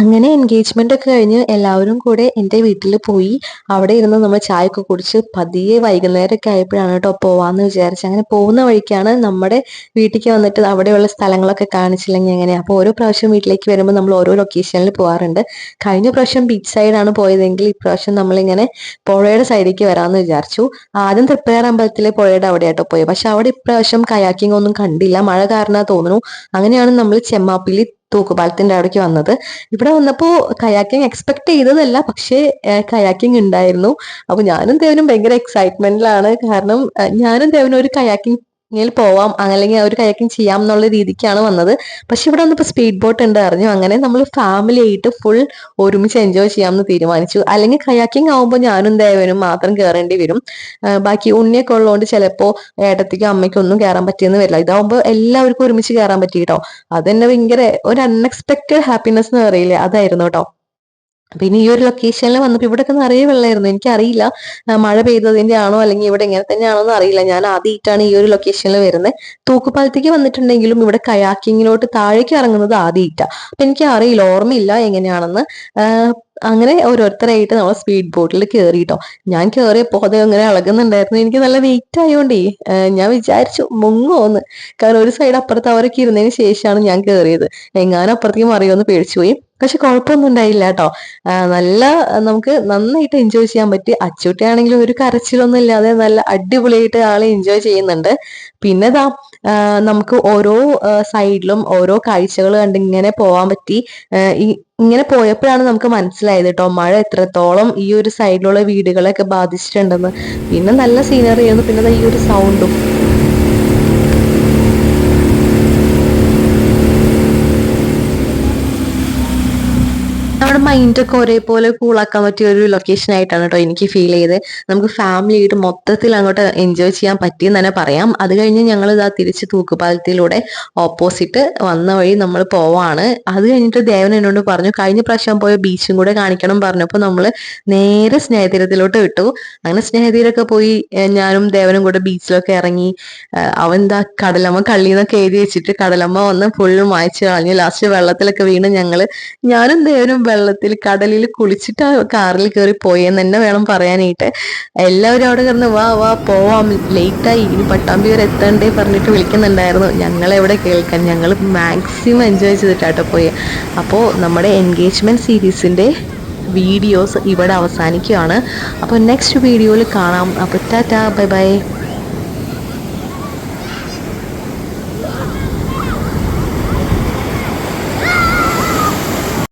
അങ്ങനെ എൻഗേജ്മെന്റ് ഒക്കെ കഴിഞ്ഞ് എല്ലാവരും കൂടെ എൻ്റെ വീട്ടിൽ പോയി. അവിടെ ഇരുന്ന് നമ്മൾ ചായ ഒക്കെ കുടിച്ച് പതിയെ വൈകുന്നേരമൊക്കെ ആയപ്പോഴാണ് കേട്ടോ പോവാന്ന് വിചാരിച്ചത്. അങ്ങനെ പോകുന്ന വഴിക്കാണ് നമ്മുടെ വീട്ടിലേക്ക് വന്നിട്ട് അവിടെയുള്ള സ്ഥലങ്ങളൊക്കെ കാണിച്ചില്ലെങ്കിൽ എങ്ങനെയാ. അപ്പോൾ ഓരോ പ്രാവശ്യം വീട്ടിലേക്ക് വരുമ്പോൾ നമ്മൾ ഓരോ ലൊക്കേഷനിൽ പോകാറുണ്ട്. കഴിഞ്ഞ പ്രാവശ്യം ബീച്ച് സൈഡാണ് പോയതെങ്കിൽ ഇപ്രാവശ്യം നമ്മളിങ്ങനെ പുഴയുടെ സൈഡിലേക്ക് വരാമെന്ന് വിചാരിച്ചു. ആദ്യം തൃപ്പയാർ അമ്പലത്തിലെ പുഴയുടെ അവിടെയാട്ടോ പോയത്. പക്ഷെ അവിടെ ഇപ്രാവശ്യം കയാക്കിംഗ് ഒന്നും കണ്ടില്ല, മഴ കാരണം തോന്നുന്നു. അങ്ങനെയാണ് നമ്മൾ ചെമ്മാപ്പിലി തൂക്കുപാലത്തിന്റെ അവിടേക്ക് വന്നത്. ഇവിടെ വന്നപ്പോ കയാക്കിംഗ് എക്സ്പെക്ട് ചെയ്തതല്ല, പക്ഷേ കയാക്കിംഗ് ഉണ്ടായിരുന്നു. അപ്പൊ ഞാനും ദേവനും ഭയങ്കര എക്സൈറ്റ്മെന്റിലാണ്. കാരണം ഞാനും ദേവനും ഒരു കയാക്കിംഗ് പോവാം അല്ലെങ്കിൽ ഒരു കയാക്കിംഗ് ചെയ്യാം എന്നുള്ള രീതിക്കാണ് വന്നത്. പക്ഷെ ഇവിടെ വന്നപ്പോ സ്പീഡ് ബോട്ട് ഉണ്ട് അറിഞ്ഞു. അങ്ങനെ നമ്മൾ ഫാമിലി ആയിട്ട് ഫുൾ ഒരുമിച്ച് എൻജോയ് ചെയ്യാമെന്ന് തീരുമാനിച്ചു. അല്ലെങ്കിൽ കയാക്കിംഗ് ആവുമ്പോൾ ഞാനും ദേവനും മാത്രം കയറേണ്ടി വരും. ബാക്കി ഉണ്ണിയൊക്കെ ഉള്ളതുകൊണ്ട് ചിലപ്പോ ഏട്ടത്തിക്കും അമ്മയ്ക്കും ഒന്നും കയറാൻ പറ്റിയെന്ന് വരില്ല. ഇതാവുമ്പോൾ എല്ലാവർക്കും ഒരുമിച്ച് കയറാൻ പറ്റി കേട്ടോ. അതെന്നെ ഭയങ്കര ഒരു അൺഎക്സ്പെക്ടഡ് ഹാപ്പിനെസ് എന്ന് പറയില്ലേ, അതായിരുന്നു കേട്ടോ. പിന്നെ ഈ ഒരു ലൊക്കേഷനിൽ വന്നപ്പോൾ ഇവിടെയൊക്കെ നിറയെ വെള്ളമായിരുന്നു. എനിക്കറിയില്ല മഴ പെയ്തതിന്റെ ആണോ അല്ലെങ്കിൽ ഇവിടെ ഇങ്ങനെ തന്നെയാണോ എന്ന് അറിയില്ല. ഞാൻ ആദ്യമായിട്ടാണ് ഈ ഒരു ലൊക്കേഷനിൽ വരുന്നത്. തൂക്കുപാലത്തേക്ക് വന്നിട്ടുണ്ടെങ്കിലും ഇവിടെ കയാക്കിങ്ങിലോട്ട് താഴേക്ക് ഇറങ്ങുന്നത് ആദ്യമായിട്ടാണ്. അപ്പൊ എനിക്ക് അറിയില്ല, ഓർമ്മയില്ല എങ്ങനെയാണെന്ന്. അങ്ങനെ ഓരോരുത്തരായിട്ട് നമ്മൾ സ്പീഡ് ബോട്ടിൽ കയറിട്ടോ. ഞാൻ കയറിയപ്പോ അത് അങ്ങനെ ഇളകുന്നുണ്ടായിരുന്നു. എനിക്ക് നല്ല വെയിറ്റ് ആയതുകൊണ്ടേ ഞാൻ വിചാരിച്ചു മുങ്ങോന്ന്. കാരണം ഒരു സൈഡ് അപ്പുറത്ത് അവരൊക്കെ ഇരുന്നതിന് ശേഷമാണ് ഞാൻ കയറിയത്. എങ്ങാനും അപ്പുറത്തേക്ക് മറിയോന്ന് പേടിച്ചുപോയി. പക്ഷെ കുഴപ്പമൊന്നും ഉണ്ടായില്ല കേട്ടോ. നല്ല നമുക്ക് നന്നായിട്ട് എൻജോയ് ചെയ്യാൻ പറ്റി. അച്ചൂട്ടിയാണെങ്കിലും ഒരു കരച്ചിലൊന്നും ഇല്ലാതെ നല്ല അടിപൊളിയായിട്ട് ആളെ എൻജോയ് ചെയ്യുന്നുണ്ട്. പിന്നെ നമുക്ക് ഓരോ സൈഡിലും ഓരോ കാഴ്ചകൾ കണ്ട് ഇങ്ങനെ പോവാൻ പറ്റി. ഇങ്ങനെ പോയപ്പോഴാണ് നമുക്ക് മനസ്സിലായത് കേട്ടോ മഴ എത്രത്തോളം ഈ ഒരു സൈഡിലുള്ള വീടുകളെയൊക്കെ ബാധിച്ചിട്ടുണ്ടെന്ന്. പിന്നെ നല്ല സീനറി ആയിരുന്നു. പിന്നെ ഈ ഒരു സൗണ്ടും നമ്മുടെ മൈൻഡൊക്കെ ഒരേപോലെ കൂളാക്കാൻ പറ്റിയ ഒരു ലൊക്കേഷൻ ആയിട്ടാണ് കേട്ടോ എനിക്ക് ഫീൽ ചെയ്ത്. നമുക്ക് ഫാമിലി ആയിട്ട് മൊത്തത്തിൽ അങ്ങോട്ട് എൻജോയ് ചെയ്യാൻ പറ്റിയെന്ന് തന്നെ പറയാം. അത് കഴിഞ്ഞ് ഞങ്ങൾ ഇതാ തിരിച്ച് തൂക്കുപാലത്തിലൂടെ ഓപ്പോസിറ്റ് വന്ന വഴി നമ്മൾ പോവാണ്. അത് കഴിഞ്ഞിട്ട് ദേവൻ എന്നോട് പറഞ്ഞു കഴിഞ്ഞ പ്രാവശ്യം പോയ ബീച്ചും കൂടെ കാണിക്കണം പറഞ്ഞപ്പോൾ നമ്മൾ നേരെ സ്നേഹതീരത്തിലോട്ട് വിട്ടു. അങ്ങനെ സ്നേഹതീരൊക്കെ പോയി ഞാനും ദേവനും കൂടെ ബീച്ചിലൊക്കെ ഇറങ്ങി. അവൻ എന്താ കടലമ്മ കള്ളിന്നൊക്കെ എഴുതി വെച്ചിട്ട് കടലമ്മ വന്ന് ഫുള്ള് മായ്ച്ചു കളഞ്ഞു. ലാസ്റ്റ് വെള്ളത്തിലൊക്കെ വീണ് ഞാനും ദേവനും വെള്ളത്തിൽ കടലിൽ കുളിച്ചിട്ട് കാറിൽ കയറി പോയെന്ന് തന്നെ വേണം പറയാനായിട്ട്. എല്ലാവരും അവിടെ കിടന്ന് വാ വാ പോവാം, ലേറ്റായി, ഇനി പട്ടാമ്പി വരെ എത്തണ്ടേ പറഞ്ഞിട്ട് വിളിക്കുന്നുണ്ടായിരുന്നു. ഞങ്ങളെവിടെ കേൾക്കാൻ, ഞങ്ങൾ മാക്സിമം എൻജോയ് ചെയ്തിട്ടാട്ടോ പോയി. അപ്പോൾ നമ്മുടെ എൻഗേജ്മെന്റ് സീരീസിന്റെ വീഡിയോസ് ഇവിടെ അവസാനിക്കുകയാണ്. അപ്പോൾ നെക്സ്റ്റ് വീഡിയോയിൽ കാണാം. അപ്പോൾ ടാറ്റാ, ബൈ ബൈ.